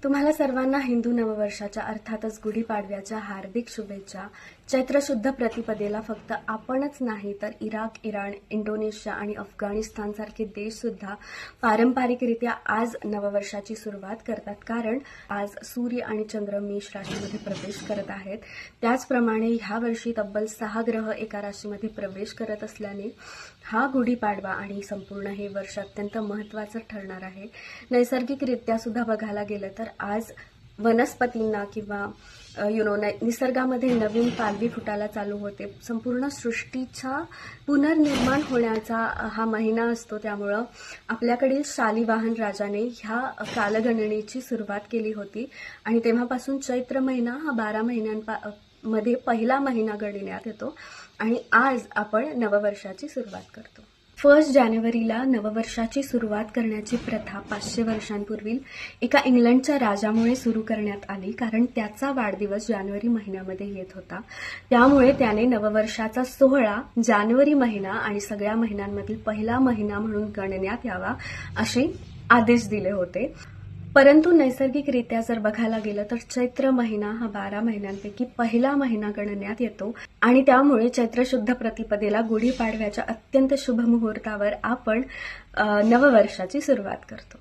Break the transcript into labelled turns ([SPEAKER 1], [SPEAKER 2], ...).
[SPEAKER 1] तुम्हाला सर्वांना हिंदू नववर्षाच्या अर्थातच गुढीपाडव्याच्या हार्दिक शुभेच्छा। चैत्र शुद्ध प्रतिपदेला फक्त आपणच नाही तर इराक, इराण, इंडोनेशिया आणि अफगाणिस्तान सारखे देश सुद्धा पारंपरिकरित्या आज नववर्षाची सुरुवात करतात, कारण आज सूर्य आणि चंद्र मेष राशीमध्ये प्रवेश करत आहेत। त्याचप्रमाणे ह्या वर्षी तब्बल 6 ग्रह एका राशीमध्ये प्रवेश करत असल्याने हा गुढीपाडवा आणि संपूर्ण हे वर्ष अत्यंत महत्त्वाचं ठरणार आहे। नैसर्गिकरित्या सुद्धा बघायला गेलं तर आज वनस्पतींना किंवा निसर्गामध्ये नवीन पालवी फुटायला चालू होते। संपूर्ण सृष्टीचा पुनर्निर्माण होण्याचा हा महिना असतो, त्यामुळं आपल्याकडील शालिवाहन राजाने ह्या कालगणनेची सुरुवात केली होती आणि तेव्हापासून चैत्र महिना हा 12 महिन्यांमध्ये पहिला महिना गणण्यात येतो आणि आज आपण नववर्षाची सुरुवात करतो। 1 जानेवारीला नववर्षाची सुरुवात करण्याची प्रथा 500 वर्षांपूर्वी एका इंग्लंडच्या राजामुळे सुरू करण्यात आली, कारण त्याचा वाढदिवस जानेवारी महिन्यामध्ये येत होता। त्यामुळे त्याने नववर्षाचा सोहळा जानेवारी महिना आणि सगळ्या महिन्यांमधील पहिला महिना म्हणून गणण्यात यावा असे आदेश दिले होते। परंतु नैसर्गिकरित्या जर बघायला गेलं तर चैत्र महिना हा 12 महिन्यांपैकी पहिला महिना गणण्यात येतो आणि त्यामुळे चैत्र शुद्ध प्रतिपदेला गुढीपाडव्याच्या अत्यंत शुभ मुहूर्तावर आपण नववर्षाची सुरुवात करतो।